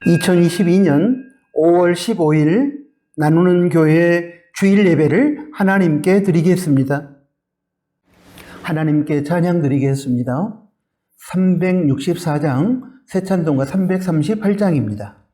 2022년 5월 15일 나누는 교회 주일 예배를 하나님께 드리겠습니다. 하나님께 찬양 드리겠습니다. 364장 새찬송가 338장입니다.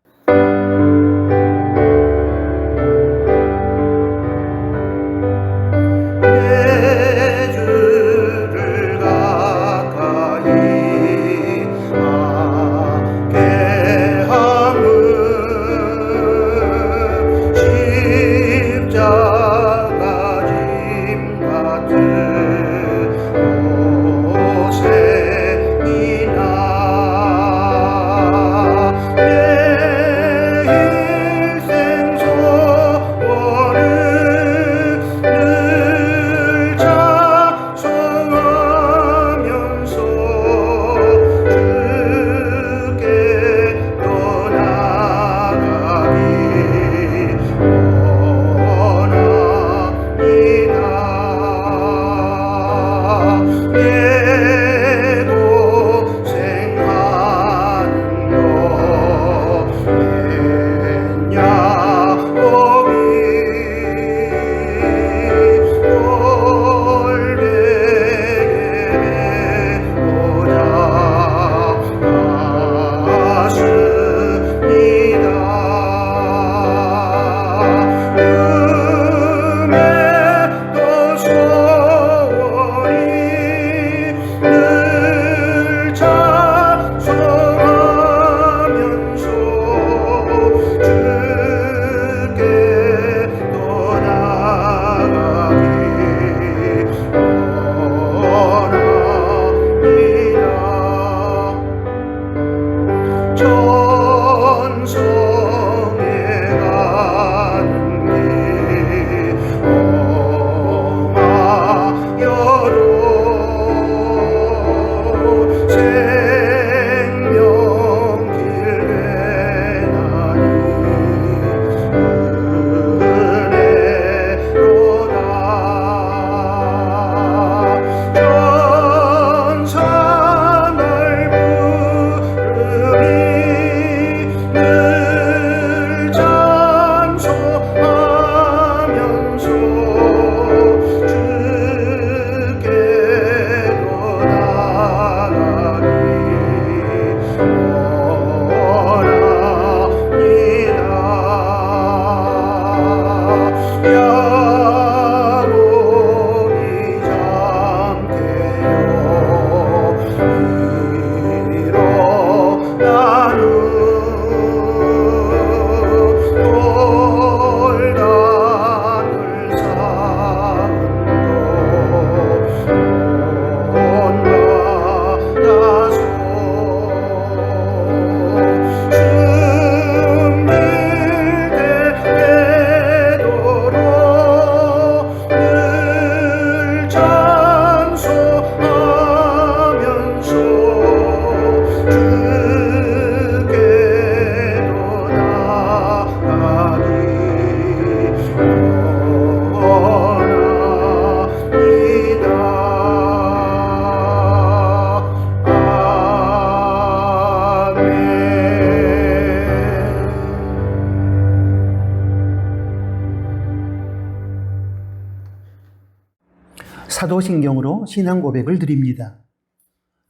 사도신경으로 신앙 고백을 드립니다.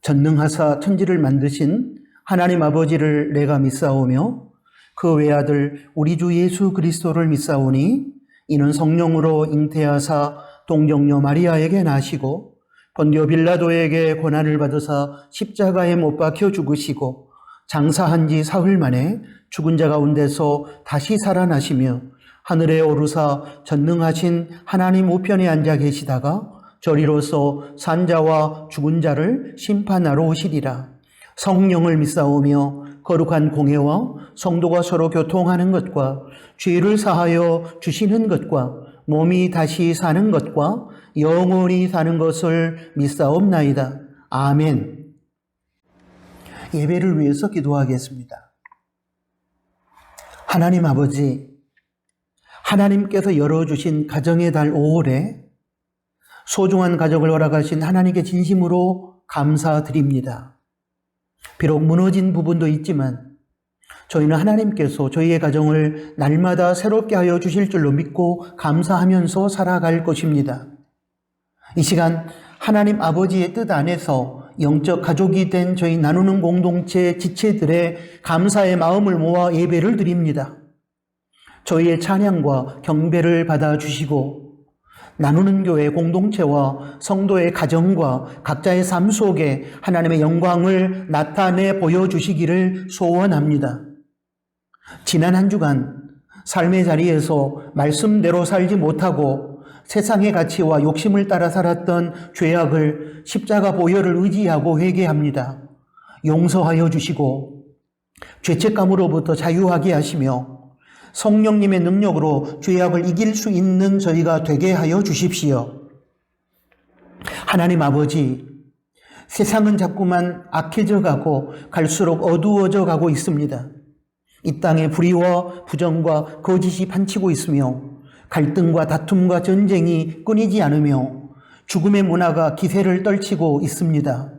전능하사 천지를 만드신 하나님 아버지를 내가 믿사오며 그 외아들 우리 주 예수 그리스도를 믿사오니 이는 성령으로 잉태하사 동정녀 마리아에게 나시고 본디오 빌라도에게 고난을 받으사 십자가에 못 박혀 죽으시고 장사한 지 사흘 만에 죽은 자 가운데서 다시 살아나시며 하늘에 오르사 전능하신 하나님 우편에 앉아 계시다가 저리로서 산자와 죽은 자를 심판하러 오시리라. 성령을 믿사오며 거룩한 공회와 성도가 서로 교통하는 것과 죄를 사하여 주시는 것과 몸이 다시 사는 것과 영원히 사는 것을 믿사옵나이다. 아멘. 예배를 위해서 기도하겠습니다. 하나님 아버지, 하나님께서 열어주신 가정의 달 5월에 소중한 가족을 허락하신 하나님께 진심으로 감사드립니다. 비록 무너진 부분도 있지만 저희는 하나님께서 저희의 가정을 날마다 새롭게 하여 주실 줄로 믿고 감사하면서 살아갈 것입니다. 이 시간 하나님 아버지의 뜻 안에서 영적 가족이 된 저희 나누는 공동체 지체들의 감사의 마음을 모아 예배를 드립니다. 저희의 찬양과 경배를 받아주시고 나누는 교회 공동체와 성도의 가정과 각자의 삶 속에 하나님의 영광을 나타내 보여주시기를 소원합니다. 지난 한 주간 삶의 자리에서 말씀대로 살지 못하고 세상의 가치와 욕심을 따라 살았던 죄악을 십자가 보혈을 의지하고 회개합니다. 용서하여 주시고 죄책감으로부터 자유하게 하시며 성령님의 능력으로 죄악을 이길 수 있는 저희가 되게 하여 주십시오. 하나님 아버지, 세상은 자꾸만 악해져 가고 갈수록 어두워져 가고 있습니다. 이 땅에 불의와 부정과 거짓이 판치고 있으며 갈등과 다툼과 전쟁이 끊이지 않으며 죽음의 문화가 기세를 떨치고 있습니다.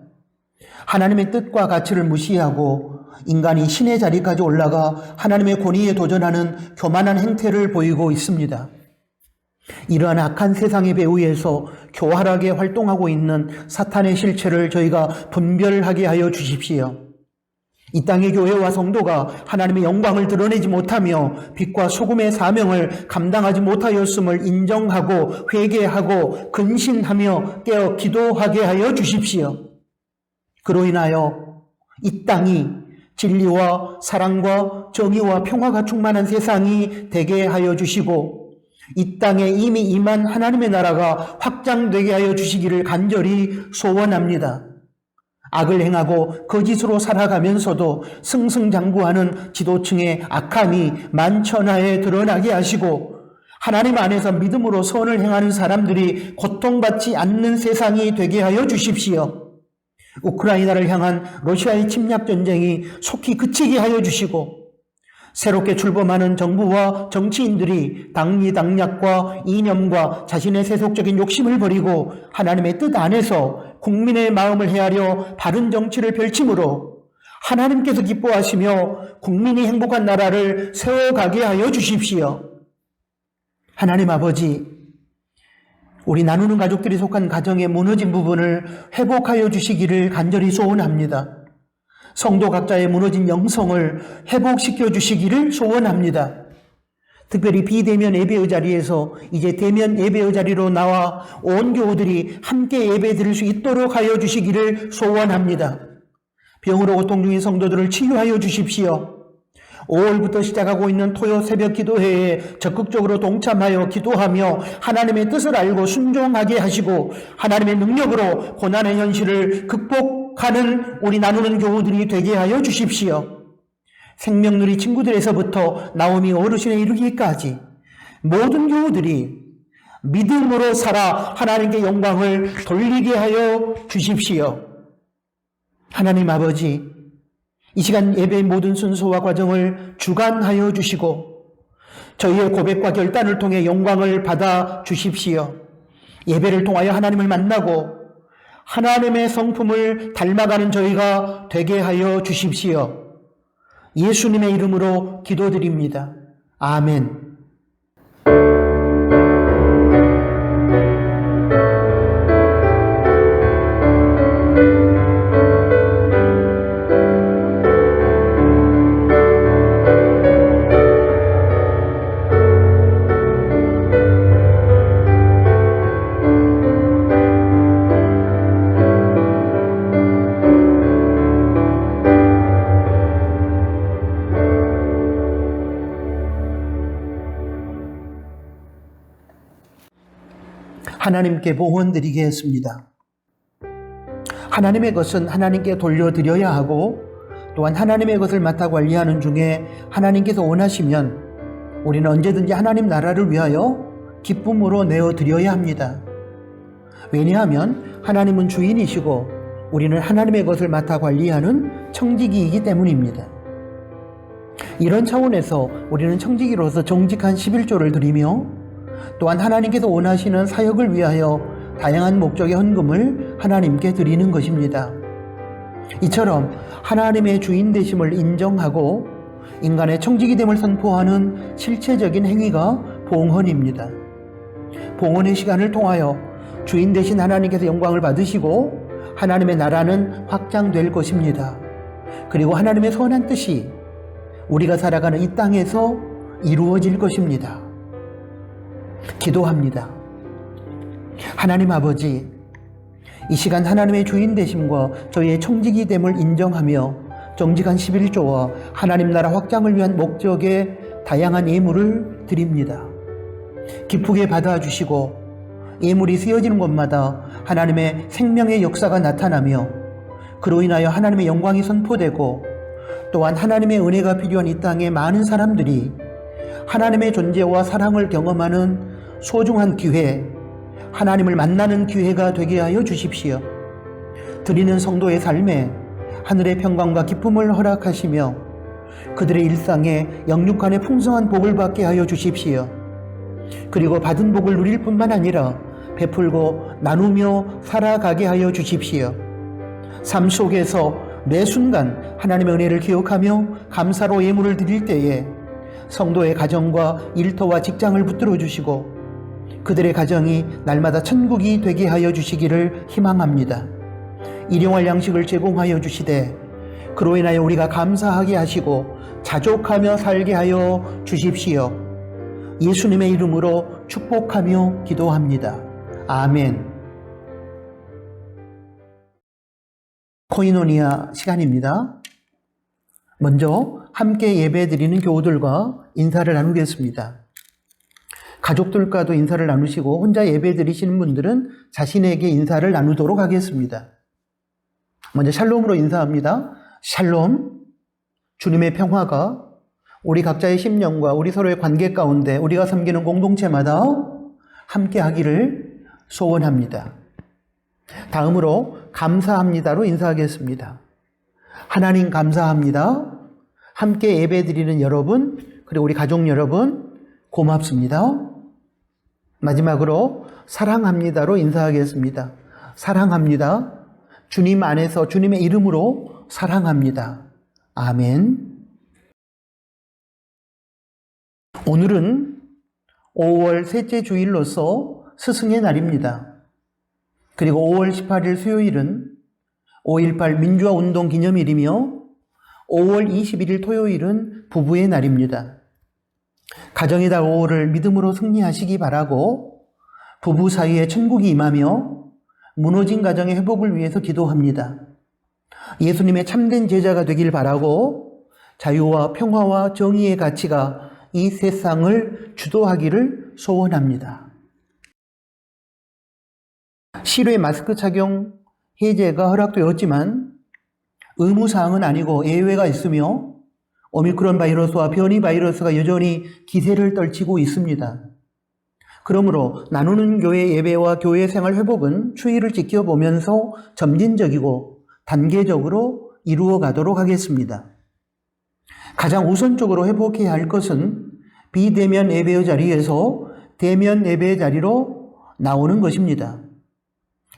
하나님의 뜻과 가치를 무시하고 인간이 신의 자리까지 올라가 하나님의 권위에 도전하는 교만한 행태를 보이고 있습니다. 이러한 악한 세상의 배후에서 교활하게 활동하고 있는 사탄의 실체를 저희가 분별하게 하여 주십시오. 이 땅의 교회와 성도가 하나님의 영광을 드러내지 못하며 빛과 소금의 사명을 감당하지 못하였음을 인정하고 회개하고 근신하며 깨어 기도하게 하여 주십시오. 그로 인하여 이 땅이 진리와 사랑과 정의와 평화가 충만한 세상이 되게 하여 주시고 이 땅에 이미 임한 하나님의 나라가 확장되게 하여 주시기를 간절히 소원합니다. 악을 행하고 거짓으로 살아가면서도 승승장구하는 지도층의 악함이 만천하에 드러나게 하시고 하나님 안에서 믿음으로 선을 행하는 사람들이 고통받지 않는 세상이 되게 하여 주십시오. 우크라이나를 향한 러시아의 침략 전쟁이 속히 그치게 하여 주시고 새롭게 출범하는 정부와 정치인들이 당리당략과 이념과 자신의 세속적인 욕심을 버리고 하나님의 뜻 안에서 국민의 마음을 헤아려 바른 정치를 펼침으로 하나님께서 기뻐하시며 국민이 행복한 나라를 세워가게 하여 주십시오. 하나님 아버지, 우리 나누는 가족들이 속한 가정의 무너진 부분을 회복하여 주시기를 간절히 소원합니다. 성도 각자의 무너진 영성을 회복시켜 주시기를 소원합니다. 특별히 비대면 예배의 자리에서 이제 대면 예배의 자리로 나와 온 교우들이 함께 예배 드릴 수 있도록 하여 주시기를 소원합니다. 병으로 고통 중인 성도들을 치유하여 주십시오. 5월부터 시작하고 있는 토요 새벽 기도회에 적극적으로 동참하여 기도하며 하나님의 뜻을 알고 순종하게 하시고 하나님의 능력으로 고난의 현실을 극복하는 우리 나누는 교우들이 되게 하여 주십시오. 생명누리 친구들에서부터 나오미 어르신에 이르기까지 모든 교우들이 믿음으로 살아 하나님께 영광을 돌리게 하여 주십시오. 하나님 아버지, 이 시간 예배의 모든 순서와 과정을 주관하여 주시고 저희의 고백과 결단을 통해 영광을 받아 주십시오. 예배를 통하여 하나님을 만나고 하나님의 성품을 닮아가는 저희가 되게 하여 주십시오. 예수님의 이름으로 기도드립니다. 아멘. 하나님께 봉헌드리겠습니다. 하나님의 것은 하나님께 돌려드려야 하고 또한 하나님의 것을 맡아 관리하는 중에 하나님께서 원하시면 우리는 언제든지 하나님 나라를 위하여 기쁨으로 내어드려야 합니다. 왜냐하면 하나님은 주인이시고 우리는 하나님의 것을 맡아 관리하는 청지기이기 때문입니다. 이런 차원에서 우리는 청지기로서 정직한 11조를 드리며 또한 하나님께서 원하시는 사역을 위하여 다양한 목적의 헌금을 하나님께 드리는 것입니다. 이처럼 하나님의 주인 되심을 인정하고 인간의 청지기 됨을 선포하는 실체적인 행위가 봉헌입니다. 봉헌의 시간을 통하여 주인 되신 하나님께서 영광을 받으시고 하나님의 나라는 확장될 것입니다. 그리고 하나님의 선한 뜻이 우리가 살아가는 이 땅에서 이루어질 것입니다. 기도합니다. 하나님 아버지, 이 시간 하나님의 주인 되심과 저희의 청지기 됨을 인정하며 정직한 11조와 하나님 나라 확장을 위한 목적의 다양한 예물을 드립니다. 기쁘게 받아주시고 예물이 쓰여지는 곳마다 하나님의 생명의 역사가 나타나며 그로 인하여 하나님의 영광이 선포되고 또한 하나님의 은혜가 필요한 이 땅의 많은 사람들이 하나님의 존재와 사랑을 경험하는 소중한 기회, 하나님을 만나는 기회가 되게 하여 주십시오. 드리는 성도의 삶에 하늘의 평강과 기쁨을 허락하시며 그들의 일상에 영육간의 풍성한 복을 받게 하여 주십시오. 그리고 받은 복을 누릴 뿐만 아니라 베풀고 나누며 살아가게 하여 주십시오. 삶 속에서 매 순간 하나님의 은혜를 기억하며 감사로 예물을 드릴 때에 성도의 가정과 일터와 직장을 붙들어 주시고 그들의 가정이 날마다 천국이 되게 하여 주시기를 희망합니다. 일용할 양식을 제공하여 주시되 그로 인하여 우리가 감사하게 하시고 자족하며 살게 하여 주십시오. 예수님의 이름으로 축복하며 기도합니다. 아멘. 코이노니아 시간입니다. 먼저 함께 예배드리는 교우들과 인사를 나누겠습니다. 가족들과도 인사를 나누시고 혼자 예배드리시는 분들은 자신에게 인사를 나누도록 하겠습니다. 먼저 샬롬으로 인사합니다. 샬롬. 주님의 평화가 우리 각자의 심령과 우리 서로의 관계 가운데 우리가 섬기는 공동체마다 함께 하기를 소원합니다. 다음으로 감사합니다로 인사하겠습니다. 하나님 감사합니다. 함께 예배드리는 여러분, 그리고 우리 가족 여러분 고맙습니다. 마지막으로 사랑합니다로 인사하겠습니다. 사랑합니다. 주님 안에서 주님의 이름으로 사랑합니다. 아멘. 오늘은 5월 셋째 주일로서 스승의 날입니다. 그리고 5월 18일 수요일은 5.18 민주화 운동 기념일이며 5월 21일 토요일은 부부의 날입니다. 가정의 달 5월을 믿음으로 승리하시기 바라고 부부 사이에 천국이 임하며 무너진 가정의 회복을 위해서 기도합니다. 예수님의 참된 제자가 되길 바라고 자유와 평화와 정의의 가치가 이 세상을 주도하기를 소원합니다. 실외 마스크 착용 해제가 허락되었지만 의무사항은 아니고 예외가 있으며 오미크론 바이러스와 변이 바이러스가 여전히 기세를 떨치고 있습니다. 그러므로 나누는 교회 예배와 교회 생활 회복은 추이를 지켜보면서 점진적이고 단계적으로 이루어 가도록 하겠습니다. 가장 우선적으로 회복해야 할 것은 비대면 예배의 자리에서 대면 예배의 자리로 나오는 것입니다.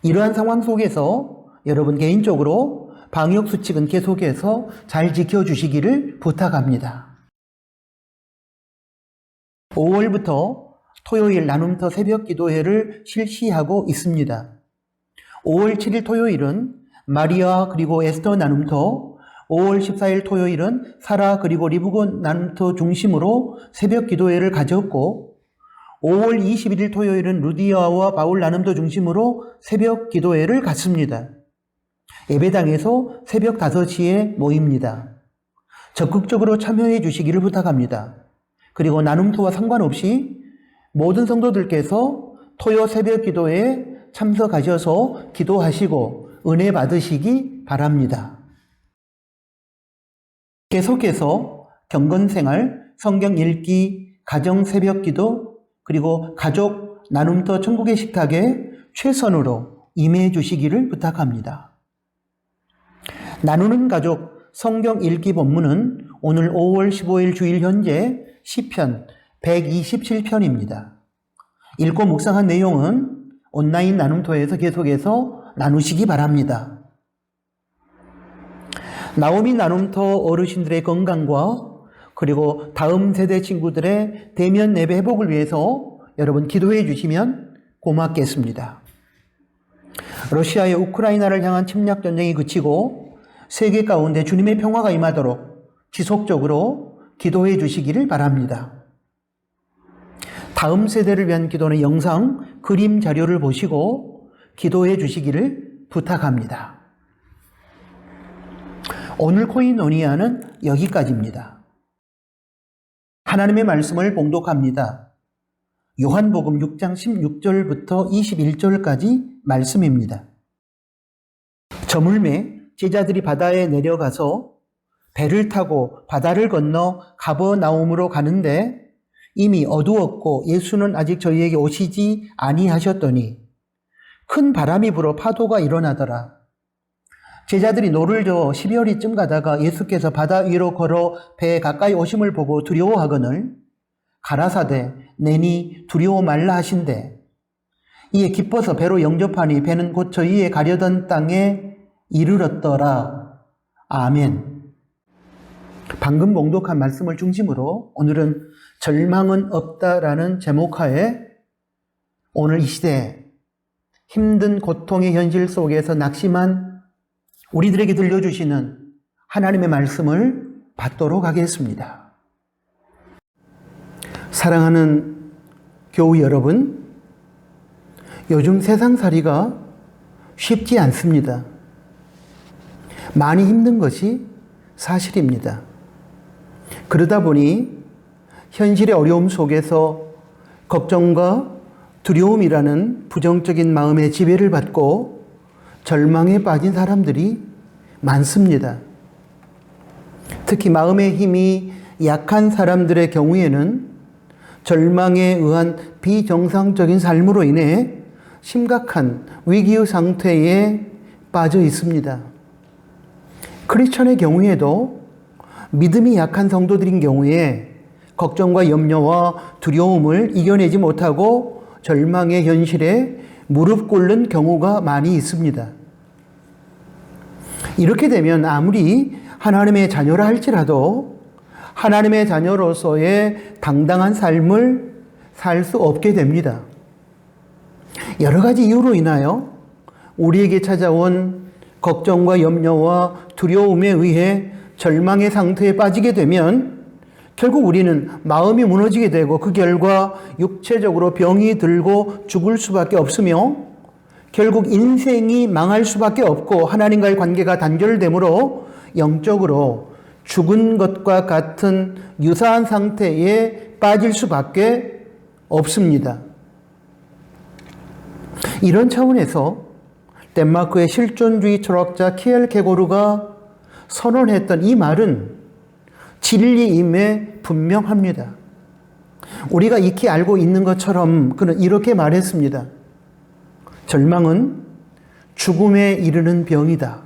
이러한 상황 속에서 여러분 개인적으로 방역수칙은 계속해서 잘 지켜주시기를 부탁합니다. 5월부터 토요일 나눔터 새벽 기도회를 실시하고 있습니다. 5월 7일 토요일은 마리아 그리고 에스터 나눔터, 5월 14일 토요일은 사라 그리고 리브곤 나눔터 중심으로 새벽 기도회를 가졌고 5월 21일 토요일은 루디아와 바울 나눔터 중심으로 새벽 기도회를 갖습니다. 예배당에서 새벽 5시에 모입니다. 적극적으로 참여해 주시기를 부탁합니다. 그리고 나눔터와 상관없이 모든 성도들께서 토요 새벽 기도회에 참석하셔서 기도하시고 은혜 받으시기 바랍니다. 계속해서 경건생활, 성경 읽기, 가정 새벽 기도, 그리고 가족 나눔터 천국의 식탁에 최선으로 임해 주시기를 부탁합니다. 나누는 가족 성경 읽기 본문은 오늘 5월 15일 주일 현재 시편 127편입니다. 읽고 묵상한 내용은 온라인 나눔터에서 계속해서 나누시기 바랍니다. 나오미 나눔터 어르신들의 건강과 그리고 다음 세대 친구들의 대면 예배 회복을 위해서 여러분 기도해 주시면 고맙겠습니다. 러시아의 우크라이나를 향한 침략 전쟁이 그치고 세계 가운데 주님의 평화가 임하도록 지속적으로 기도해 주시기를 바랍니다. 다음 세대를 위한 기도는 영상, 그림 자료를 보시고 기도해 주시기를 부탁합니다. 오늘 코인오니아는 여기까지입니다. 하나님의 말씀을 봉독합니다. 요한복음 6장 16절부터 21절까지 말씀입니다. 저물매 제자들이 바다에 내려가서 배를 타고 바다를 건너 가버나움으로 가는데 이미 어두웠고 예수는 아직 저희에게 오시지 아니하셨더니 큰 바람이 불어 파도가 일어나더라. 제자들이 노를 저어 12월이쯤 가다가 예수께서 바다 위로 걸어 배에 가까이 오심을 보고 두려워하거늘 가라사대 내니 두려워 말라 하신대. 이에 기뻐서 배로 영접하니 배는 곧 저희의 가려던 땅에 이르렀더라. 아멘. 방금 봉독한 말씀을 중심으로 오늘은 절망은 없다라는 제목하에 오늘 이 시대 힘든 고통의 현실 속에서 낙심한 우리들에게 들려주시는 하나님의 말씀을 받도록 하겠습니다. 사랑하는 교우 여러분, 요즘 세상살이가 쉽지 않습니다. 많이 힘든 것이 사실입니다. 그러다 보니 현실의 어려움 속에서 걱정과 두려움이라는 부정적인 마음의 지배를 받고 절망에 빠진 사람들이 많습니다. 특히 마음의 힘이 약한 사람들의 경우에는 절망에 의한 비정상적인 삶으로 인해 심각한 위기의 상태에 빠져 있습니다. 크리스천의 경우에도 믿음이 약한 성도들인 경우에 걱정과 염려와 두려움을 이겨내지 못하고 절망의 현실에 무릎 꿇는 경우가 많이 있습니다. 이렇게 되면 아무리 하나님의 자녀라 할지라도 하나님의 자녀로서의 당당한 삶을 살 수 없게 됩니다. 여러 가지 이유로 인하여 우리에게 찾아온 걱정과 염려와 두려움에 의해 절망의 상태에 빠지게 되면 결국 우리는 마음이 무너지게 되고 그 결과 육체적으로 병이 들고 죽을 수밖에 없으며 결국 인생이 망할 수밖에 없고 하나님과의 관계가 단절되므로 영적으로 죽은 것과 같은 유사한 상태에 빠질 수밖에 없습니다. 이런 차원에서 덴마크의 실존주의 철학자 키엘케고르가 선언했던 이 말은 진리임에 분명합니다. 우리가 익히 알고 있는 것처럼 그는 이렇게 말했습니다. 절망은 죽음에 이르는 병이다.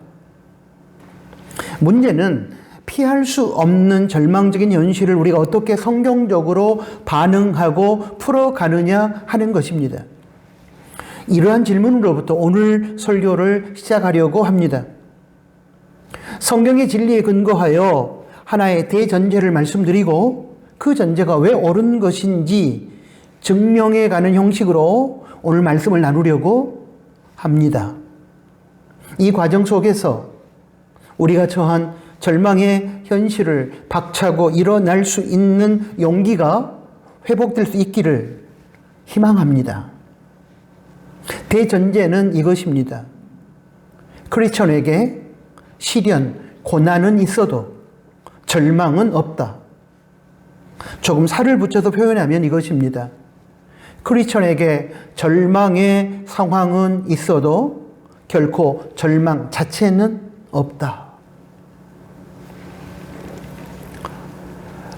문제는 피할 수 없는 절망적인 현실을 우리가 어떻게 성경적으로 반응하고 풀어가느냐 하는 것입니다. 이러한 질문으로부터 오늘 설교를 시작하려고 합니다. 성경의 진리에 근거하여 하나의 대전제를 말씀드리고 그 전제가 왜 옳은 것인지 증명해가는 형식으로 오늘 말씀을 나누려고 합니다. 이 과정 속에서 우리가 처한 절망의 현실을 박차고 일어날 수 있는 용기가 회복될 수 있기를 희망합니다. 대전제는 이것입니다. 크리스천에게 시련, 고난은 있어도 절망은 없다. 조금 살을 붙여서 표현하면 이것입니다. 크리스천에게 절망의 상황은 있어도 결코 절망 자체는 없다.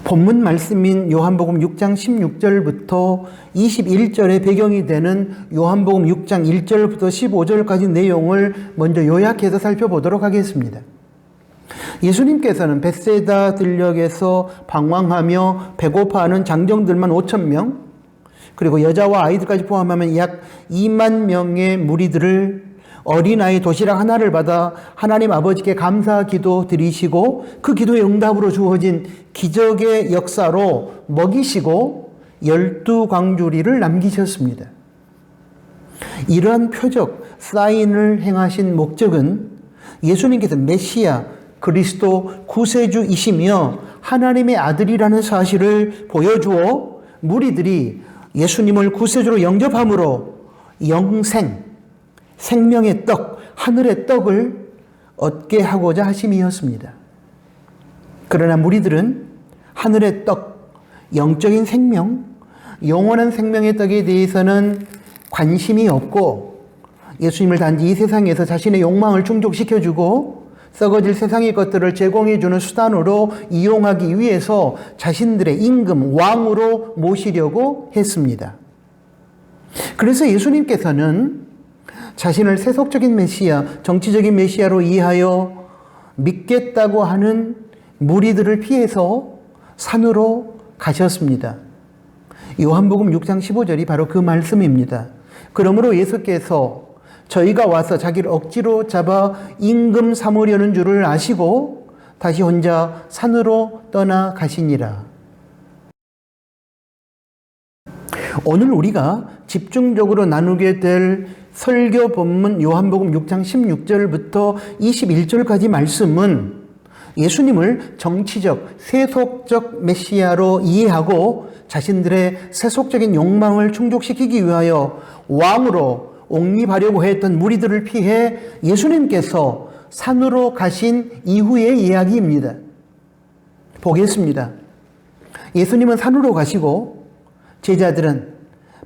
본문 말씀인 요한복음 6장 16절부터 21절의 배경이 되는 요한복음 6장 1절부터 15절까지 내용을 먼저 요약해서 살펴보도록 하겠습니다. 예수님께서는 벳세다 들녘에서 방황하며 배고파하는 장정들만 5,000명, 그리고 여자와 아이들까지 포함하면 약 2만 명의 무리들을 어린아이 도시락 하나를 받아 하나님 아버지께 감사 기도 드리시고 그 기도의 응답으로 주어진 기적의 역사로 먹이시고 12광주리를 남기셨습니다. 이러한 표적, 사인을 행하신 목적은 예수님께서 메시아, 그리스도 구세주이시며 하나님의 아들이라는 사실을 보여주어 무리들이 예수님을 구세주로 영접함으로 영생, 생명의 떡, 하늘의 떡을 얻게 하고자 하심이었습니다. 그러나 무리들은 하늘의 떡, 영적인 생명, 영원한 생명의 떡에 대해서는 관심이 없고 예수님을 단지 이 세상에서 자신의 욕망을 충족시켜주고 썩어질 세상의 것들을 제공해주는 수단으로 이용하기 위해서 자신들의 임금, 왕으로 모시려고 했습니다. 그래서 예수님께서는 자신을 세속적인 메시아, 정치적인 메시아로 이해하여 믿겠다고 하는 무리들을 피해서 산으로 가셨습니다. 요한복음 6장 15절이 바로 그 말씀입니다. 그러므로 예수께서 저희가 와서 자기를 억지로 잡아 임금 삼으려는 줄을 아시고 다시 혼자 산으로 떠나가시니라. 오늘 우리가 집중적으로 나누게 될 설교 본문 요한복음 6장 16절부터 21절까지 말씀은 예수님을 정치적, 세속적 메시아로 이해하고 자신들의 세속적인 욕망을 충족시키기 위하여 왕으로 옹립하려고 했던 무리들을 피해 예수님께서 산으로 가신 이후의 이야기입니다. 보겠습니다. 예수님은 산으로 가시고 제자들은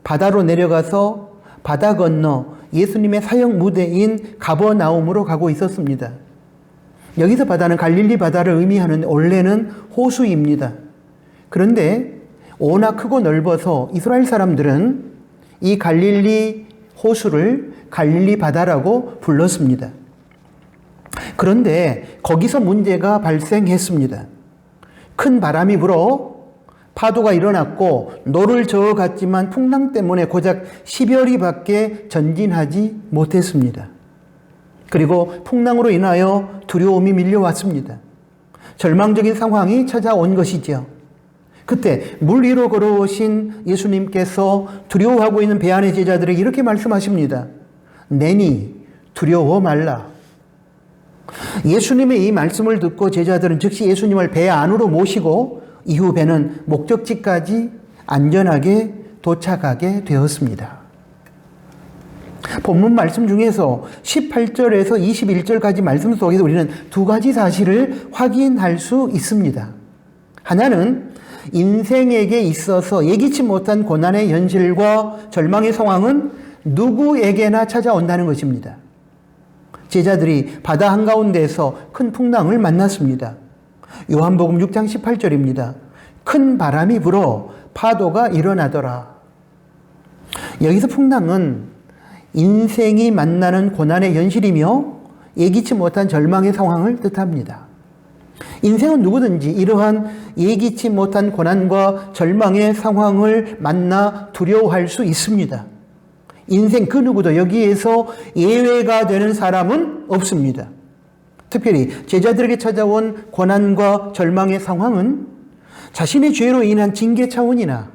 바다로 내려가서 바다 건너 예수님의 사역 무대인 가버나움으로 가고 있었습니다. 여기서 바다는 갈릴리 바다를 의미하는 원래는 호수입니다. 그런데 워낙 크고 넓어서 이스라엘 사람들은 이 갈릴리 호수를 갈릴리 바다라고 불렀습니다. 그런데 거기서 문제가 발생했습니다. 큰 바람이 불어 파도가 일어났고 노를 저어갔지만 풍랑 때문에 고작 10여리밖에 전진하지 못했습니다. 그리고 풍랑으로 인하여 두려움이 밀려왔습니다. 절망적인 상황이 찾아온 것이죠. 그때 물 위로 걸어오신 예수님께서 두려워하고 있는 배 안의 제자들에게 이렇게 말씀하십니다. 내니 두려워 말라. 예수님의 이 말씀을 듣고 제자들은 즉시 예수님을 배 안으로 모시고 이후 배는 목적지까지 안전하게 도착하게 되었습니다. 본문 말씀 중에서 18절에서 21절까지 말씀 속에서 우리는 두 가지 사실을 확인할 수 있습니다. 하나는 인생에게 있어서 예기치 못한 고난의 현실과 절망의 상황은 누구에게나 찾아온다는 것입니다. 제자들이 바다 한가운데에서 큰 풍랑을 만났습니다. 요한복음 6장 18절입니다. 큰 바람이 불어 파도가 일어나더라. 여기서 풍랑은 인생이 만나는 고난의 현실이며 예기치 못한 절망의 상황을 뜻합니다. 인생은 누구든지 이러한 예기치 못한 고난과 절망의 상황을 만나 두려워할 수 있습니다. 인생 그 누구도 여기에서 예외가 되는 사람은 없습니다. 특별히 제자들에게 찾아온 고난과 절망의 상황은 자신의 죄로 인한 징계 차원이나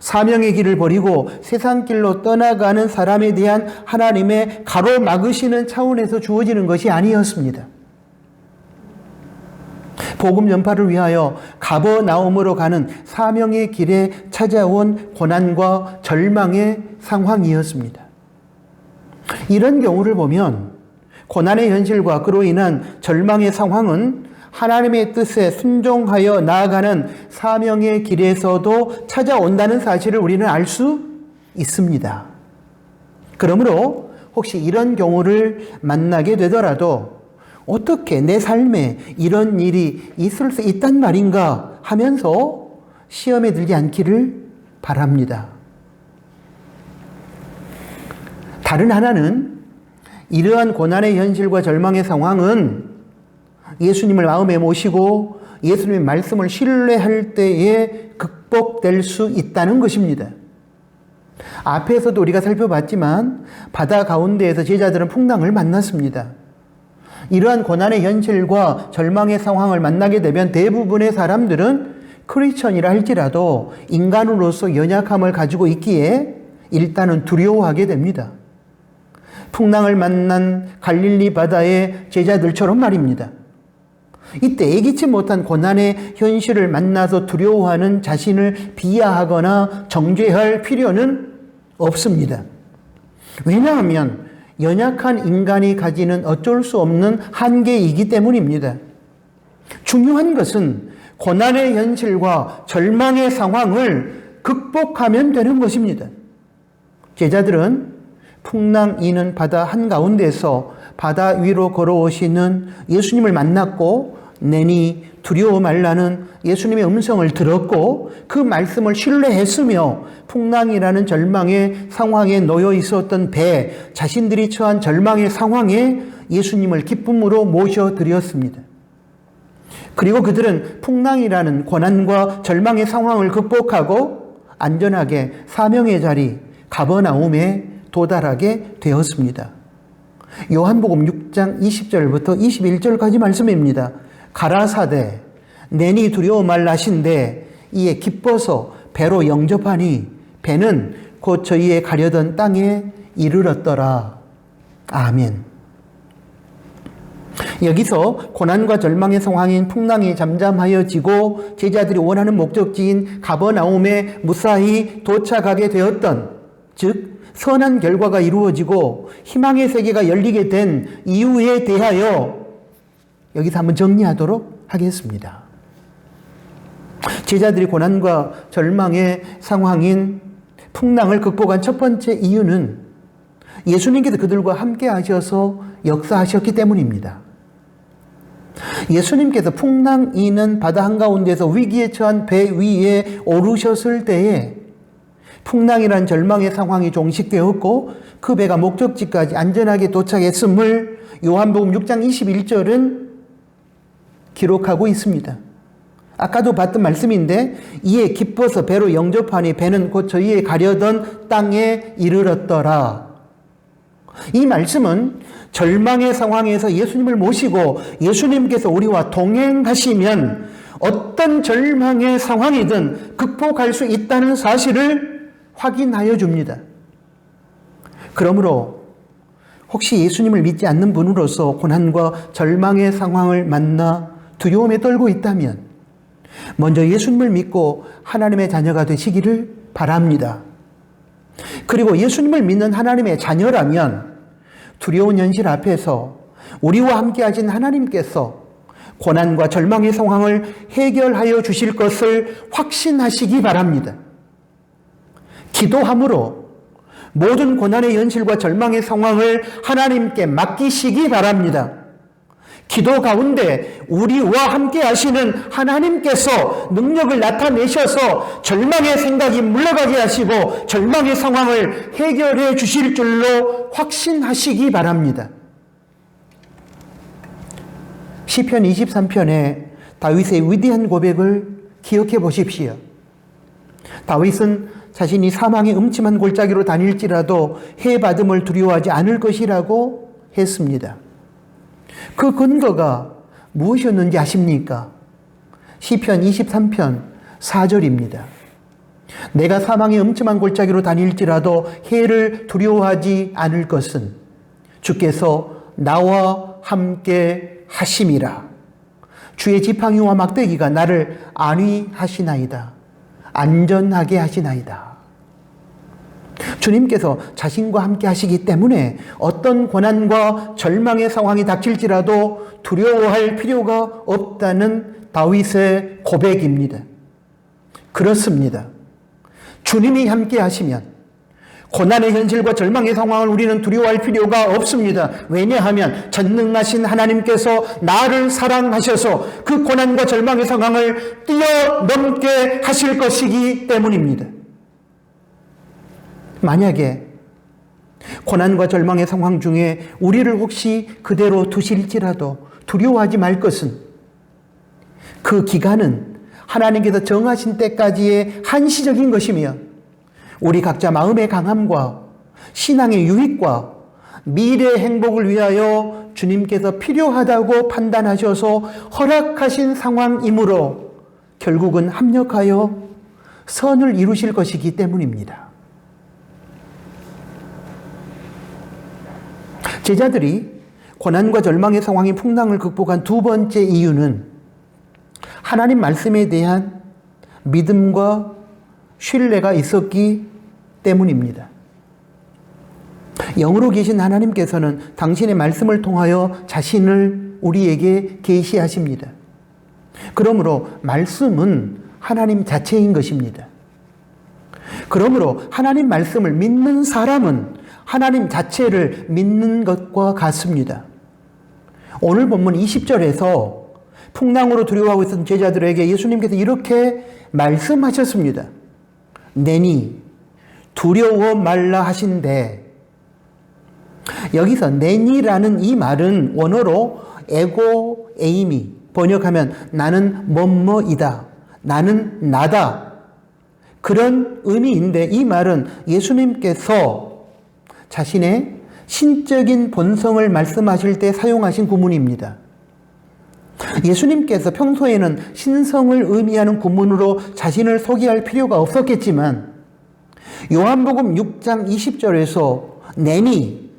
사명의 길을 버리고 세상 길로 떠나가는 사람에 대한 하나님의 가로막으시는 차원에서 주어지는 것이 아니었습니다. 복음 전파를 위하여 가버나움으로 가는 사명의 길에 찾아온 고난과 절망의 상황이었습니다. 이런 경우를 보면 고난의 현실과 그로 인한 절망의 상황은 하나님의 뜻에 순종하여 나아가는 사명의 길에서도 찾아온다는 사실을 우리는 알 수 있습니다. 그러므로 혹시 이런 경우를 만나게 되더라도 어떻게 내 삶에 이런 일이 있을 수 있단 말인가 하면서 시험에 들지 않기를 바랍니다. 다른 하나는 이러한 고난의 현실과 절망의 상황은 예수님을 마음에 모시고 예수님의 말씀을 신뢰할 때에 극복될 수 있다는 것입니다. 앞에서도 우리가 살펴봤지만 바다 가운데에서 제자들은 풍랑을 만났습니다. 이러한 고난의 현실과 절망의 상황을 만나게 되면 대부분의 사람들은 크리스천이라 할지라도 인간으로서 연약함을 가지고 있기에 일단은 두려워하게 됩니다. 풍랑을 만난 갈릴리 바다의 제자들처럼 말입니다. 이때 예기치 못한 고난의 현실을 만나서 두려워하는 자신을 비하하거나 정죄할 필요는 없습니다. 왜냐하면 연약한 인간이 가지는 어쩔 수 없는 한계이기 때문입니다. 중요한 것은 고난의 현실과 절망의 상황을 극복하면 되는 것입니다. 제자들은 풍랑 이는 바다 한가운데서 바다 위로 걸어오시는 예수님을 만났고 내니 두려워 말라는 예수님의 음성을 들었고 그 말씀을 신뢰했으며 풍랑이라는 절망의 상황에 놓여 있었던 배, 자신들이 처한 절망의 상황에 예수님을 기쁨으로 모셔드렸습니다. 그리고 그들은 풍랑이라는 고난과 절망의 상황을 극복하고 안전하게 사명의 자리 가버나움에 도달하게 되었습니다. 요한복음 6장 20절부터 21절까지 말씀입니다. 가라사대 내니 두려워 말라신대 이에 기뻐서 배로 영접하니 배는 곧 저희의 가려던 땅에 이르렀더라. 아멘. 여기서 고난과 절망의 상황인 풍랑이 잠잠하여지고 제자들이 원하는 목적지인 가버나움에 무사히 도착하게 되었던, 즉 선한 결과가 이루어지고 희망의 세계가 열리게 된 이유에 대하여 여기서 한번 정리하도록 하겠습니다. 제자들이 고난과 절망의 상황인 풍랑을 극복한 첫 번째 이유는 예수님께서 그들과 함께 하셔서 역사하셨기 때문입니다. 예수님께서 풍랑 이는 바다 한가운데서 위기에 처한 배 위에 오르셨을 때에 풍랑이란 절망의 상황이 종식되었고 그 배가 목적지까지 안전하게 도착했음을 요한복음 6장 21절은 기록하고 있습니다. 아까도 봤던 말씀인데 이에 기뻐서 배로 영접하니 배는 곧 저희의 가려던 땅에 이르렀더라. 이 말씀은 절망의 상황에서 예수님을 모시고 예수님께서 우리와 동행하시면 어떤 절망의 상황이든 극복할 수 있다는 사실을 확인하여 줍니다. 그러므로 혹시 예수님을 믿지 않는 분으로서 고난과 절망의 상황을 만나 두려움에 떨고 있다면 먼저 예수님을 믿고 하나님의 자녀가 되시기를 바랍니다. 그리고 예수님을 믿는 하나님의 자녀라면 두려운 현실 앞에서 우리와 함께 하신 하나님께서 고난과 절망의 상황을 해결하여 주실 것을 확신하시기 바랍니다. 기도함으로 모든 고난의 현실과 절망의 상황을 하나님께 맡기시기 바랍니다. 기도 가운데 우리와 함께 하시는 하나님께서 능력을 나타내셔서 절망의 생각이 물러가게 하시고 절망의 상황을 해결해 주실 줄로 확신하시기 바랍니다. 시편 23편의 다윗의 위대한 고백을 기억해 보십시오. 다윗은 자신이 사망의 음침한 골짜기로 다닐지라도 해받음을 두려워하지 않을 것이라고 했습니다. 그 근거가 무엇이었는지 아십니까? 시편 23편 4절입니다. 내가 사망의 음침한 골짜기로 다닐지라도 해를 두려워하지 않을 것은 주께서 나와 함께 하심이라. 주의 지팡이와 막대기가 나를 안위하시나이다. 안전하게 하시나이다. 주님께서 자신과 함께 하시기 때문에 어떤 고난과 절망의 상황이 닥칠지라도 두려워할 필요가 없다는 다윗의 고백입니다. 그렇습니다. 주님이 함께 하시면 고난의 현실과 절망의 상황을 우리는 두려워할 필요가 없습니다. 왜냐하면 전능하신 하나님께서 나를 사랑하셔서 그 고난과 절망의 상황을 뛰어넘게 하실 것이기 때문입니다. 만약에 고난과 절망의 상황 중에 우리를 혹시 그대로 두실지라도 두려워하지 말 것은 그 기간은 하나님께서 정하신 때까지의 한시적인 것이며 우리 각자 마음의 강함과 신앙의 유익과 미래의 행복을 위하여 주님께서 필요하다고 판단하셔서 허락하신 상황이므로 결국은 합력하여 선을 이루실 것이기 때문입니다. 제자들이 고난과 절망의 상황인 풍랑을 극복한 두 번째 이유는 하나님 말씀에 대한 믿음과 신뢰가 있었기 때문입니다. 영으로 계신 하나님께서는 당신의 말씀을 통하여 자신을 우리에게 계시하십니다. 그러므로 말씀은 하나님 자체인 것입니다. 그러므로 하나님 말씀을 믿는 사람은 하나님 자체를 믿는 것과 같습니다. 오늘 본문 20절에서 풍랑으로 두려워하고 있었던 제자들에게 예수님께서 이렇게 말씀하셨습니다. 내니 두려워 말라 하신대. 여기서 내니라는 이 말은 원어로 에고 에이미, 번역하면 나는 뭐뭐이다, 나는 나다, 그런 의미인데 이 말은 예수님께서 자신의 신적인 본성을 말씀하실 때 사용하신 구문입니다. 예수님께서 평소에는 신성을 의미하는 구문으로 자신을 소개할 필요가 없었겠지만 요한복음 6장 20절에서 내니,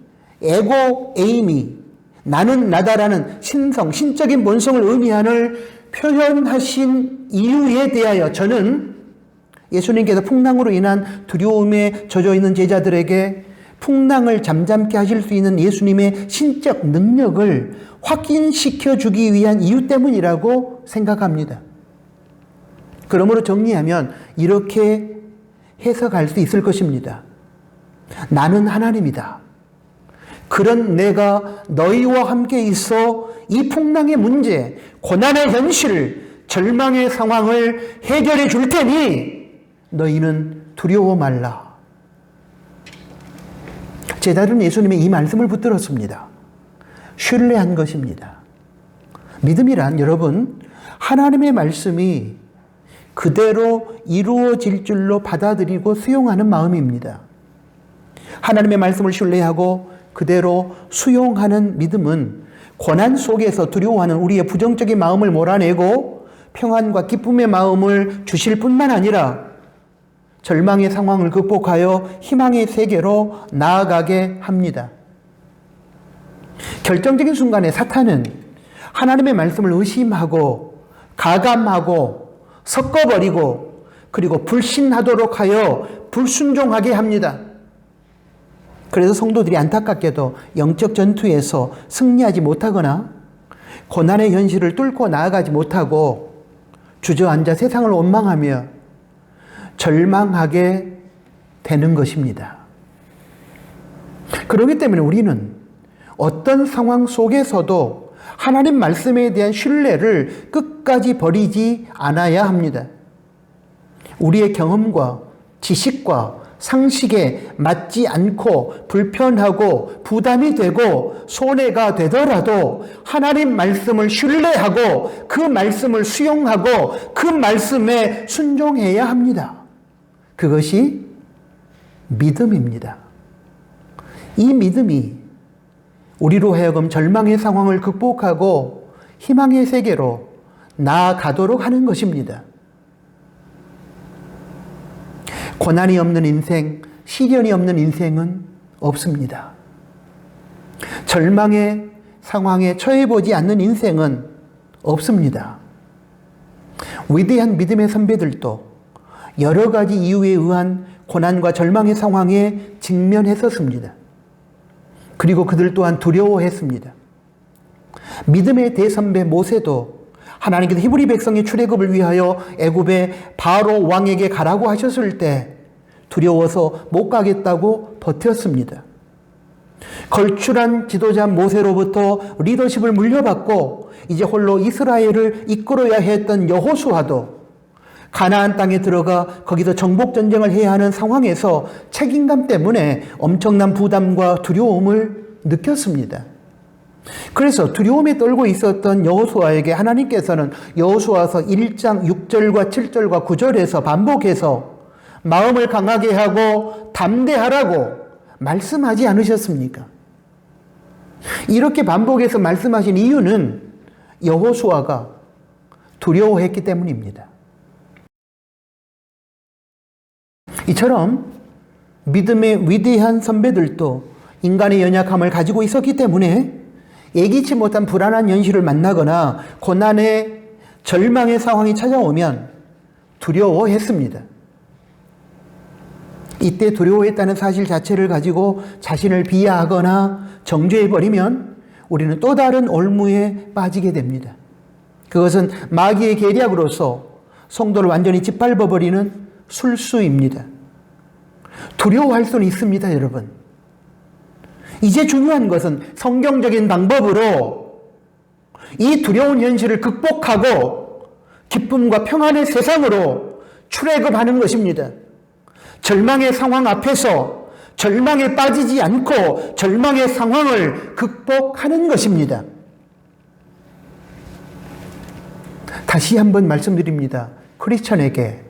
에고 에이미, 나는 나다라는 신성, 신적인 본성을 의미하는 표현하신 이유에 대하여 저는 예수님께서 풍랑으로 인한 두려움에 젖어 있는 제자들에게 풍랑을 잠잠케 하실 수 있는 예수님의 신적 능력을 확인시켜 주기 위한 이유 때문이라고 생각합니다. 그러므로 정리하면 이렇게 해석할 수 있을 것입니다. 나는 하나님이다. 그런 내가 너희와 함께 있어 이 풍랑의 문제, 고난의 현실, 절망의 상황을 해결해 줄 테니 너희는 두려워 말라. 제자들은 예수님의 이 말씀을 붙들었습니다. 신뢰한 것입니다. 믿음이란 여러분, 하나님의 말씀이 그대로 이루어질 줄로 받아들이고 수용하는 마음입니다. 하나님의 말씀을 신뢰하고 그대로 수용하는 믿음은 고난 속에서 두려워하는 우리의 부정적인 마음을 몰아내고 평안과 기쁨의 마음을 주실 뿐만 아니라 절망의 상황을 극복하여 희망의 세계로 나아가게 합니다. 결정적인 순간에 사탄은 하나님의 말씀을 의심하고 가감하고 섞어버리고 그리고 불신하도록 하여 불순종하게 합니다. 그래서 성도들이 안타깝게도 영적 전투에서 승리하지 못하거나 고난의 현실을 뚫고 나아가지 못하고 주저앉아 세상을 원망하며 절망하게 되는 것입니다. 그렇기 때문에 우리는 어떤 상황 속에서도 하나님 말씀에 대한 신뢰를 끝까지 버리지 않아야 합니다. 우리의 경험과 지식과 상식에 맞지 않고 불편하고 부담이 되고 손해가 되더라도 하나님 말씀을 신뢰하고 그 말씀을 수용하고 그 말씀에 순종해야 합니다. 그것이 믿음입니다. 이 믿음이 우리로 하여금 절망의 상황을 극복하고 희망의 세계로 나아가도록 하는 것입니다. 고난이 없는 인생, 시련이 없는 인생은 없습니다. 절망의 상황에 처해보지 않는 인생은 없습니다. 위대한 믿음의 선배들도 여러 가지 이유에 의한 고난과 절망의 상황에 직면했었습니다. 그리고 그들 또한 두려워했습니다. 믿음의 대선배 모세도 하나님께서 히브리 백성의 출애굽을 위하여 애굽의 바로 왕에게 가라고 하셨을 때 두려워서 못 가겠다고 버텼습니다. 걸출한 지도자 모세로부터 리더십을 물려받고 이제 홀로 이스라엘을 이끌어야 했던 여호수아도 가나안 땅에 들어가 거기서 정복 전쟁을 해야 하는 상황에서 책임감 때문에 엄청난 부담과 두려움을 느꼈습니다. 그래서 두려움에 떨고 있었던 여호수아에게 하나님께서는 여호수아서 1장 6절과 7절과 9절에서 반복해서 마음을 강하게 하고 담대하라고 말씀하지 않으셨습니까? 이렇게 반복해서 말씀하신 이유는 여호수아가 두려워했기 때문입니다. 이처럼 믿음의 위대한 선배들도 인간의 연약함을 가지고 있었기 때문에 예기치 못한 불안한 현실을 만나거나 고난의 절망의 상황이 찾아오면 두려워했습니다. 이때 두려워했다는 사실 자체를 가지고 자신을 비하하거나 정죄해버리면 우리는 또 다른 올무에 빠지게 됩니다. 그것은 마귀의 계략으로서 성도를 완전히 짓밟아버리는 술수입니다. 두려워할 수는 있습니다, 여러분. 이제 중요한 것은 성경적인 방법으로 이 두려운 현실을 극복하고 기쁨과 평안의 세상으로 출애굽하는 것입니다. 절망의 상황 앞에서 절망에 빠지지 않고 절망의 상황을 극복하는 것입니다. 다시 한번 말씀드립니다. 크리스천에게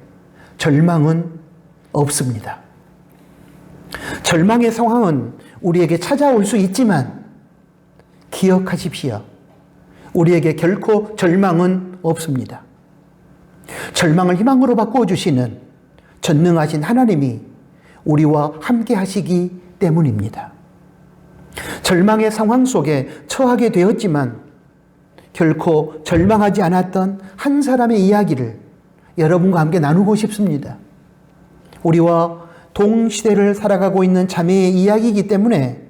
절망은 없습니다. 절망의 상황은 우리에게 찾아올 수 있지만 기억하십시오. 우리에게 결코 절망은 없습니다. 절망을 희망으로 바꿔주시는 전능하신 하나님이 우리와 함께 하시기 때문입니다. 절망의 상황 속에 처하게 되었지만 결코 절망하지 않았던 한 사람의 이야기를 여러분과 함께 나누고 싶습니다. 우리와 동시대를 살아가고 있는 자매의 이야기이기 때문에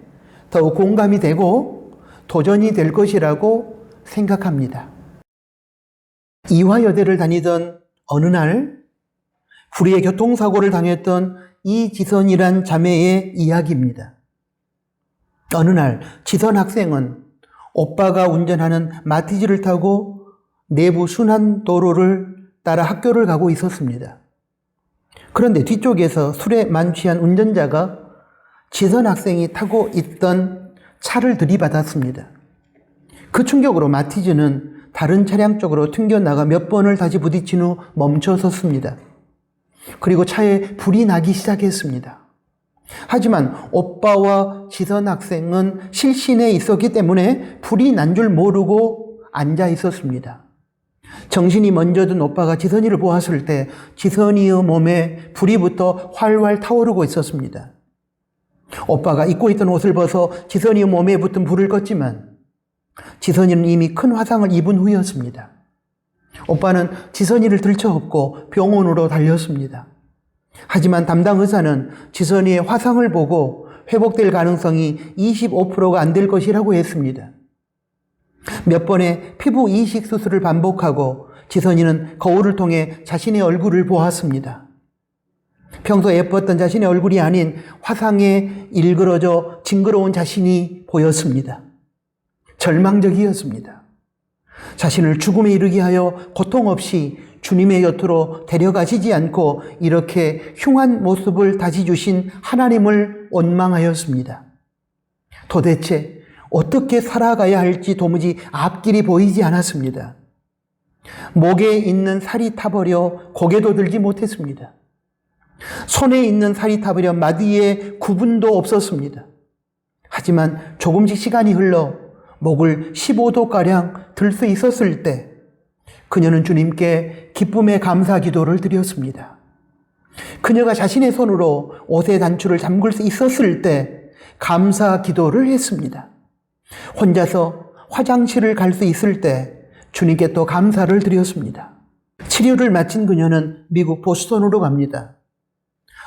더욱 공감이 되고 도전이 될 것이라고 생각합니다. 이화여대를 다니던 어느 날 불의의 교통사고를 당했던 이지선이란 자매의 이야기입니다. 어느 날 지선 학생은 오빠가 운전하는 마티즈를 타고 내부 순환도로를 따라 학교를 가고 있었습니다. 그런데 뒤쪽에서 술에 만취한 운전자가 지선 학생이 타고 있던 차를 들이받았습니다. 그 충격으로 마티즈는 다른 차량 쪽으로 튕겨나가 몇 번을 다시 부딪힌 후 멈춰섰습니다. 그리고 차에 불이 나기 시작했습니다. 하지만 오빠와 지선 학생은 실신에 있었기 때문에 불이 난 줄 모르고 앉아 있었습니다. 정신이 먼저 든 오빠가 지선이를 보았을 때 지선이의 몸에 불이 붙어 활활 타오르고 있었습니다. 오빠가 입고 있던 옷을 벗어 지선이의 몸에 붙은 불을 껐지만 지선이는 이미 큰 화상을 입은 후였습니다. 오빠는 지선이를 들쳐업고 병원으로 달렸습니다. 하지만 담당 의사는 지선이의 화상을 보고 회복될 가능성이 25%가 안 될 것이라고 했습니다. 몇 번의 피부 이식 수술을 반복하고 지선이는 거울을 통해 자신의 얼굴을 보았습니다. 평소 예뻤던 자신의 얼굴이 아닌 화상에 일그러져 징그러운 자신이 보였습니다. 절망적이었습니다. 자신을 죽음에 이르게 하여 고통 없이 주님의 곁으로 데려가시지 않고 이렇게 흉한 모습을 다시 주신 하나님을 원망하였습니다. 도대체 어떻게 살아가야 할지 도무지 앞길이 보이지 않았습니다. 목에 있는 살이 타버려 고개도 들지 못했습니다. 손에 있는 살이 타버려 마디에 구분도 없었습니다. 하지만 조금씩 시간이 흘러 목을 15도가량 들 수 있었을 때 그녀는 주님께 기쁨의 감사 기도를 드렸습니다. 그녀가 자신의 손으로 옷의 단추를 잠글 수 있었을 때 감사 기도를 했습니다. 혼자서 화장실을 갈 수 있을 때 주님께 또 감사를 드렸습니다. 치료를 마친 그녀는 미국 보스턴으로 갑니다.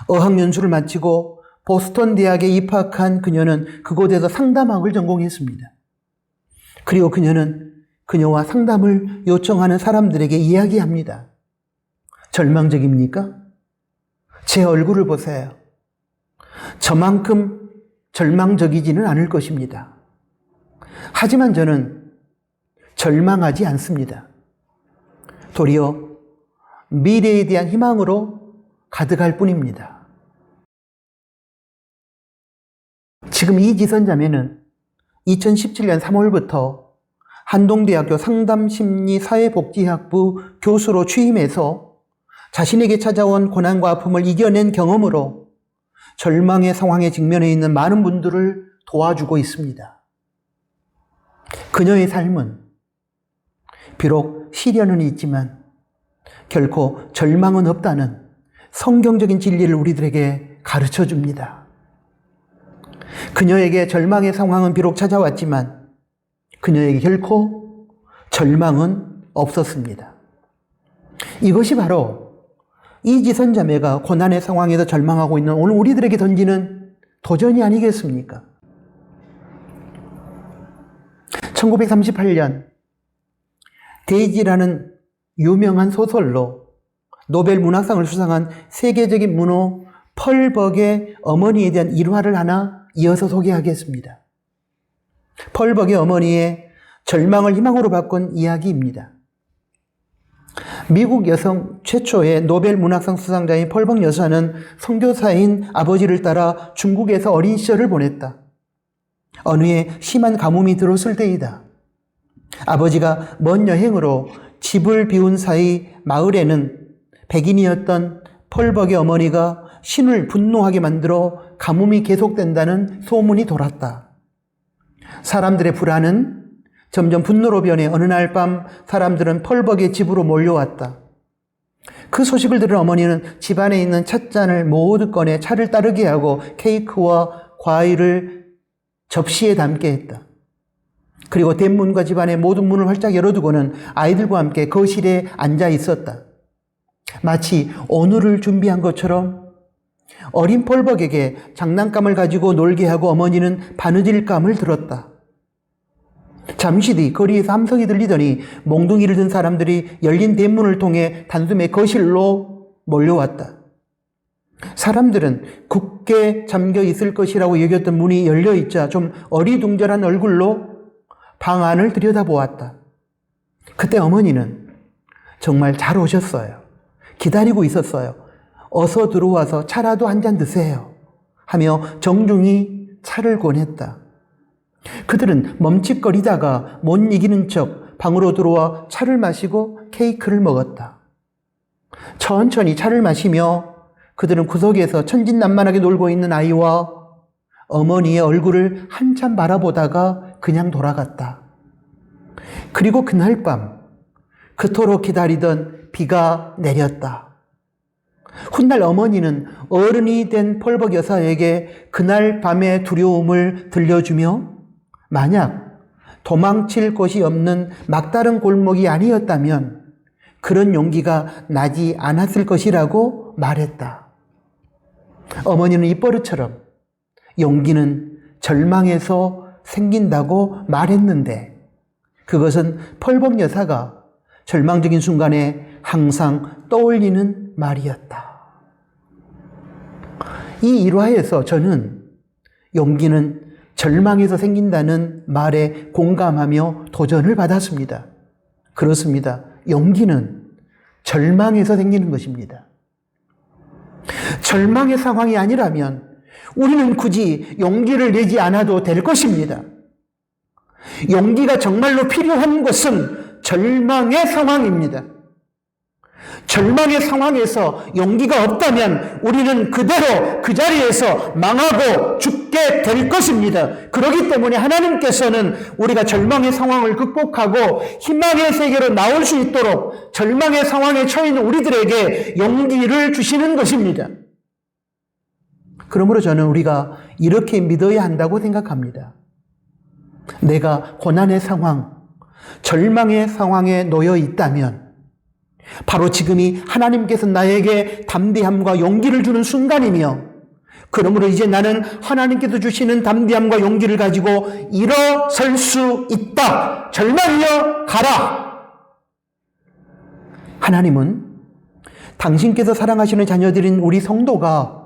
어학연수를 마치고 보스턴 대학에 입학한 그녀는 그곳에서 상담학을 전공했습니다. 그리고 그녀는 그녀와 상담을 요청하는 사람들에게 이야기합니다. 절망적입니까? 제 얼굴을 보세요. 저만큼 절망적이지는 않을 것입니다. 하지만 저는 절망하지 않습니다. 도리어 미래에 대한 희망으로 가득할 뿐입니다. 지금 이 지선자매는 2017년 3월부터 한동대학교 상담심리사회복지학부 교수로 취임해서 자신에게 찾아온 고난과 아픔을 이겨낸 경험으로 절망의 상황에 직면해 있는 많은 분들을 도와주고 있습니다. 그녀의 삶은 비록 시련은 있지만 결코 절망은 없다는 성경적인 진리를 우리들에게 가르쳐 줍니다. 그녀에게 절망의 상황은 비록 찾아왔지만 그녀에게 결코 절망은 없었습니다. 이것이 바로 이지선 자매가 고난의 상황에서 절망하고 있는 오늘 우리들에게 던지는 도전이 아니겠습니까? 1938년 데이지라는 유명한 소설로 노벨 문학상을 수상한 세계적인 문호 펄 벅의 어머니에 대한 일화를 하나 이어서 소개하겠습니다. 펄 벅의 어머니의 절망을 희망으로 바꾼 이야기입니다. 미국 여성 최초의 노벨 문학상 수상자인 펄 벅 여사는 선교사인 아버지를 따라 중국에서 어린 시절을 보냈다. 어느 해 심한 가뭄이 들었을 때이다. 아버지가 먼 여행으로 집을 비운 사이 마을에는 백인이었던 펄 벅의 어머니가 신을 분노하게 만들어 가뭄이 계속된다는 소문이 돌았다. 사람들의 불안은 점점 분노로 변해 어느 날 밤 사람들은 펄 벅의 집으로 몰려왔다. 그 소식을 들은 어머니는 집안에 있는 찻잔을 모두 꺼내 차를 따르게 하고 케이크와 과일을 접시에 담게 했다. 그리고 대문과 집안의 모든 문을 활짝 열어두고는 아이들과 함께 거실에 앉아 있었다. 마치 오늘을 준비한 것처럼 어린 펄 벅에게 장난감을 가지고 놀게 하고 어머니는 바느질감을 들었다. 잠시 뒤 거리에서 함성이 들리더니 몽둥이를 든 사람들이 열린 대문을 통해 단숨에 거실로 몰려왔다. 사람들은 굳게 잠겨 있을 것이라고 여겼던 문이 열려 있자 좀 어리둥절한 얼굴로 방 안을 들여다보았다. 그때 어머니는 정말 잘 오셨어요. 기다리고 있었어요. 어서 들어와서 차라도 한 잔 드세요. 하며 정중히 차를 권했다. 그들은 멈칫거리다가 못 이기는 척 방으로 들어와 차를 마시고 케이크를 먹었다. 천천히 차를 마시며 그들은 구석에서 천진난만하게 놀고 있는 아이와 어머니의 얼굴을 한참 바라보다가 그냥 돌아갔다. 그리고 그날 밤 그토록 기다리던 비가 내렸다. 훗날 어머니는 어른이 된 펄 벅 여사에게 그날 밤의 두려움을 들려주며 만약 도망칠 곳이 없는 막다른 골목이 아니었다면 그런 용기가 나지 않았을 것이라고 말했다. 어머니는 입버릇처럼 용기는 절망에서 생긴다고 말했는데 그것은 펄 벅 여사가 절망적인 순간에 항상 떠올리는 말이었다. 이 일화에서 저는 용기는 절망에서 생긴다는 말에 공감하며 도전을 받았습니다. 그렇습니다. 용기는 절망에서 생기는 것입니다. 절망의 상황이 아니라면 우리는 굳이 용기를 내지 않아도 될 것입니다. 용기가 정말로 필요한 것은 절망의 상황입니다. 절망의 상황에서 용기가 없다면 우리는 그대로 그 자리에서 망하고 죽게 될 것입니다. 그렇기 때문에 하나님께서는 우리가 절망의 상황을 극복하고 희망의 세계로 나올 수 있도록 절망의 상황에 처해 있는 우리들에게 용기를 주시는 것입니다. 그러므로 저는 우리가 이렇게 믿어야 한다고 생각합니다. 내가 고난의 상황, 절망의 상황에 놓여 있다면 바로 지금이 하나님께서 나에게 담대함과 용기를 주는 순간이며 그러므로 이제 나는 하나님께서 주시는 담대함과 용기를 가지고 일어설 수 있다. 절망이여 가라. 하나님은 당신께서 사랑하시는 자녀들인 우리 성도가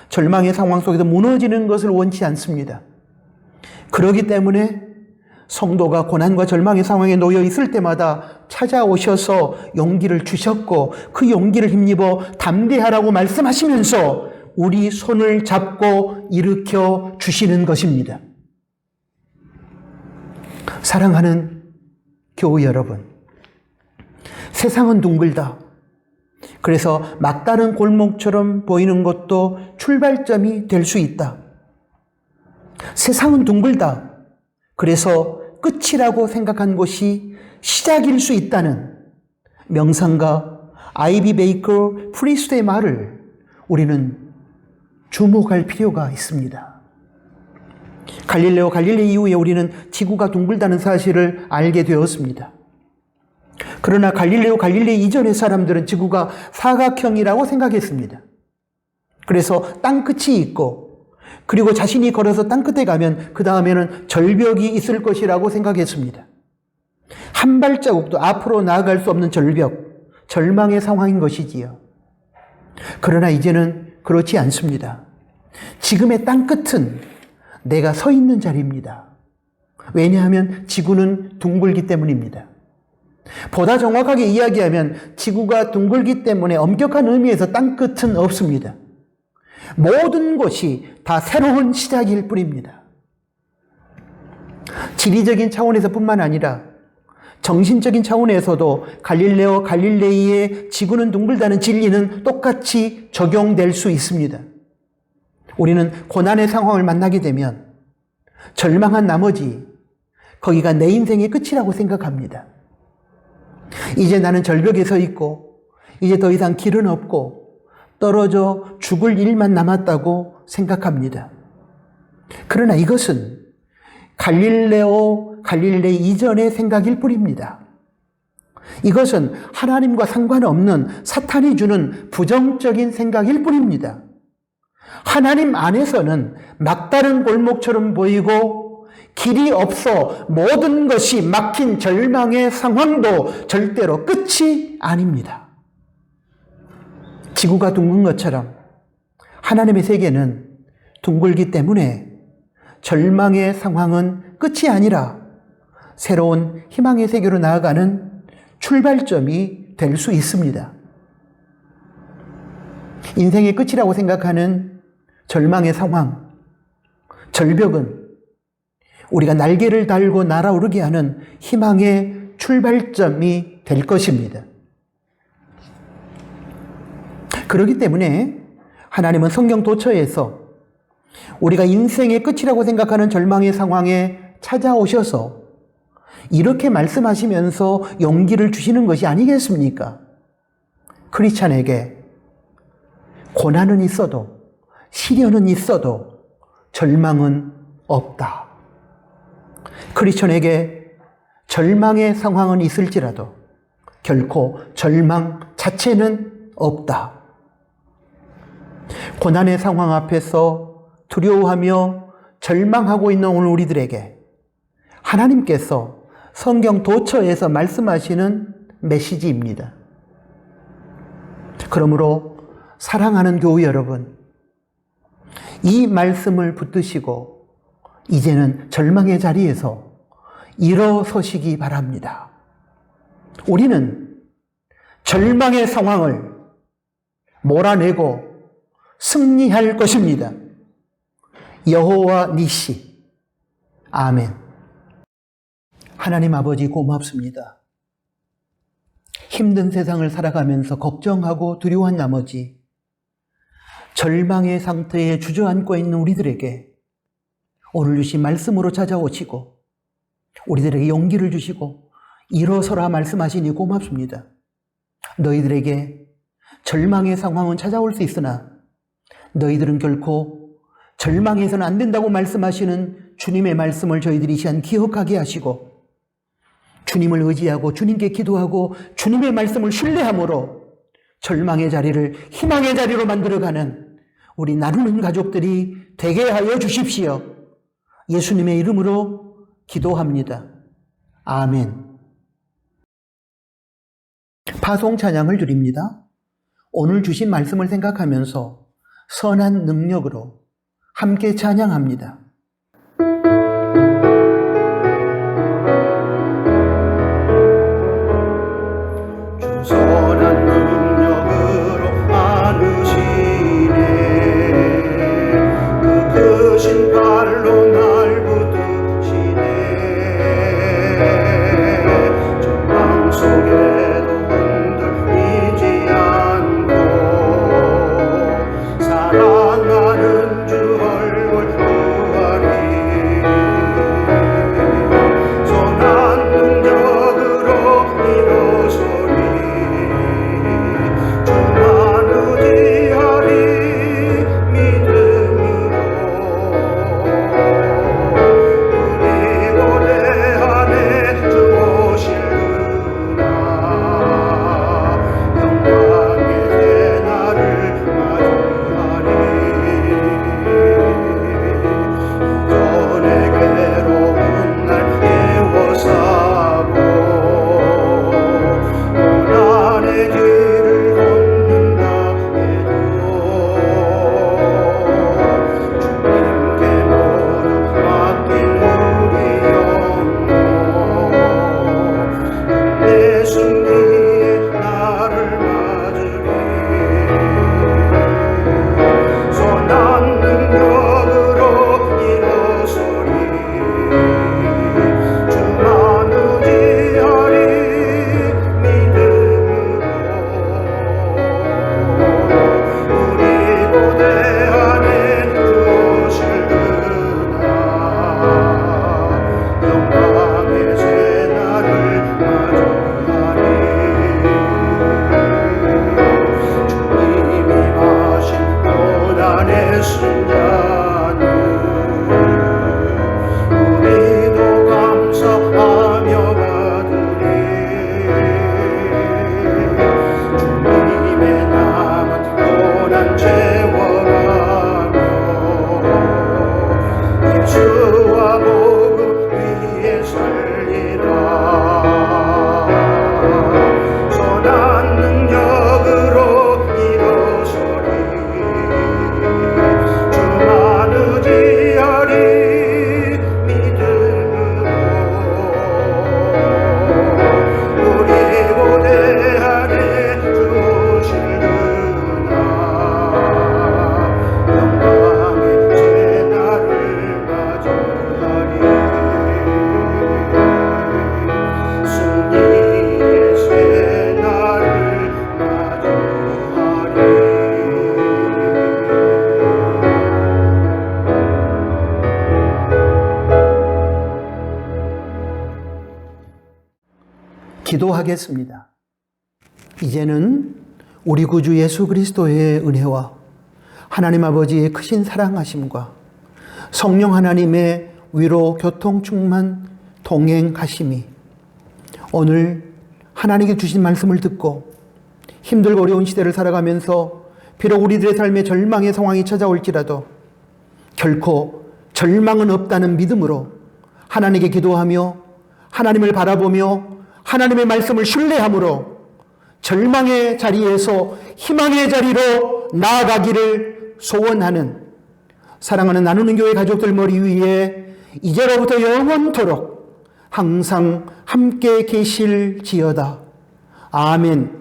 절망의 상황 속에서 무너지는 것을 원치 않습니다. 그렇기 때문에 성도가 고난과 절망의 상황에 놓여 있을 때마다 찾아오셔서 용기를 주셨고 그 용기를 힘입어 담대하라고 말씀하시면서 우리 손을 잡고 일으켜 주시는 것입니다. 사랑하는 교우 여러분, 세상은 둥글다. 그래서 막다른 골목처럼 보이는 것도 출발점이 될 수 있다. 세상은 둥글다. 그래서 끝이라고 생각한 곳이 시작일 수 있다는 명상가 아이비 베이커 프리스트의 말을 우리는 주목할 필요가 있습니다. 갈릴레오 갈릴레이 이후에 우리는 지구가 둥글다는 사실을 알게 되었습니다. 그러나 갈릴레오 갈릴레이 이전의 사람들은 지구가 사각형이라고 생각했습니다. 그래서 땅끝이 있고, 그리고 자신이 걸어서 땅끝에 가면 그 다음에는 절벽이 있을 것이라고 생각했습니다. 한 발자국도 앞으로 나아갈 수 없는 절벽, 절망의 상황인 것이지요. 그러나 이제는 그렇지 않습니다. 지금의 땅끝은 내가 서 있는 자리입니다. 왜냐하면 지구는 둥글기 때문입니다. 보다 정확하게 이야기하면 지구가 둥글기 때문에 엄격한 의미에서 땅끝은 없습니다. 모든 것이 다 새로운 시작일 뿐입니다. 지리적인 차원에서뿐만 아니라 정신적인 차원에서도 갈릴레오 갈릴레이의 지구는 둥글다는 진리는 똑같이 적용될 수 있습니다. 우리는 고난의 상황을 만나게 되면 절망한 나머지 거기가 내 인생의 끝이라고 생각합니다. 이제 나는 절벽에 서 있고 이제 더 이상 길은 없고 떨어져 죽을 일만 남았다고 생각합니다. 그러나 이것은 갈릴레오 갈릴레이 이전의 생각일 뿐입니다. 이것은 하나님과 상관없는 사탄이 주는 부정적인 생각일 뿐입니다. 하나님 안에서는 막다른 골목처럼 보이고 길이 없어 모든 것이 막힌 절망의 상황도 절대로 끝이 아닙니다. 지구가 둥근 것처럼 하나님의 세계는 둥글기 때문에 절망의 상황은 끝이 아니라 새로운 희망의 세계로 나아가는 출발점이 될 수 있습니다. 인생의 끝이라고 생각하는 절망의 상황, 절벽은 우리가 날개를 달고 날아오르게 하는 희망의 출발점이 될 것입니다. 그렇기 때문에 하나님은 성경 도처에서 우리가 인생의 끝이라고 생각하는 절망의 상황에 찾아오셔서 이렇게 말씀하시면서 용기를 주시는 것이 아니겠습니까? 크리스찬에게 고난은 있어도 시련은 있어도 절망은 없다. 크리스천에게 절망의 상황은 있을지라도 결코 절망 자체는 없다. 고난의 상황 앞에서 두려워하며 절망하고 있는 오늘 우리들에게 하나님께서 성경 도처에서 말씀하시는 메시지입니다. 그러므로 사랑하는 교우 여러분, 이 말씀을 붙드시고 이제는 절망의 자리에서 일어서시기 바랍니다. 우리는 절망의 상황을 몰아내고 승리할 것입니다. 여호와 니시. 아멘. 하나님 아버지 고맙습니다. 힘든 세상을 살아가면서 걱정하고 두려워한 나머지 절망의 상태에 주저앉고 있는 우리들에게 오늘 주신 말씀으로 찾아오시고 우리들에게 용기를 주시고 일어서라 말씀하시니 고맙습니다. 너희들에게 절망의 상황은 찾아올 수 있으나 너희들은 결코 절망해서는 안 된다고 말씀하시는 주님의 말씀을 저희들이 이 시간 기억하게 하시고 주님을 의지하고 주님께 기도하고 주님의 말씀을 신뢰함으로 절망의 자리를 희망의 자리로 만들어가는 우리 나누는 가족들이 되게 하여 주십시오. 예수님의 이름으로 기도합니다. 아멘. 파송 찬양을 드립니다. 오늘 주신 말씀을 생각하면서 선한 능력으로 함께 찬양합니다. 주 선한 능력으로 안으시네 그 크신 발로 날 붙드시네 절망 속에도 흔들리지 않아 애쓴 자는 우리도 감사하며 받으리. 주님의 남은 고난 채워가며 예수와 복음 위에 살리라. 선한 능력으로 일어서리. 주만 의지하리 믿음으로. 우리 고대 안에 주오실 그날 영광의 새날을 맞이하리. 승리의 새날을 맞이하리. 기도하겠습니다. 이제는 우리 구주 예수 그리스도의 은혜와 하나님 아버지의 크신 사랑하심과 성령 하나님의 위로 교통 충만 동행하심이 오늘 하나님께 주신 말씀을 듣고 힘들고 어려운 시대를 살아가면서 비록 우리들의 삶에 절망의 상황이 찾아올지라도 결코 절망은 없다는 믿음으로 하나님께 기도하며 하나님을 바라보며 하나님의 말씀을 신뢰함으로 절망의 자리에서 희망의 자리로 나아가기를 소원하는 사랑하는 나누는 교회 가족들 머리 위에 이제로부터 영원토록 항상 함께 계실지어다. 아멘.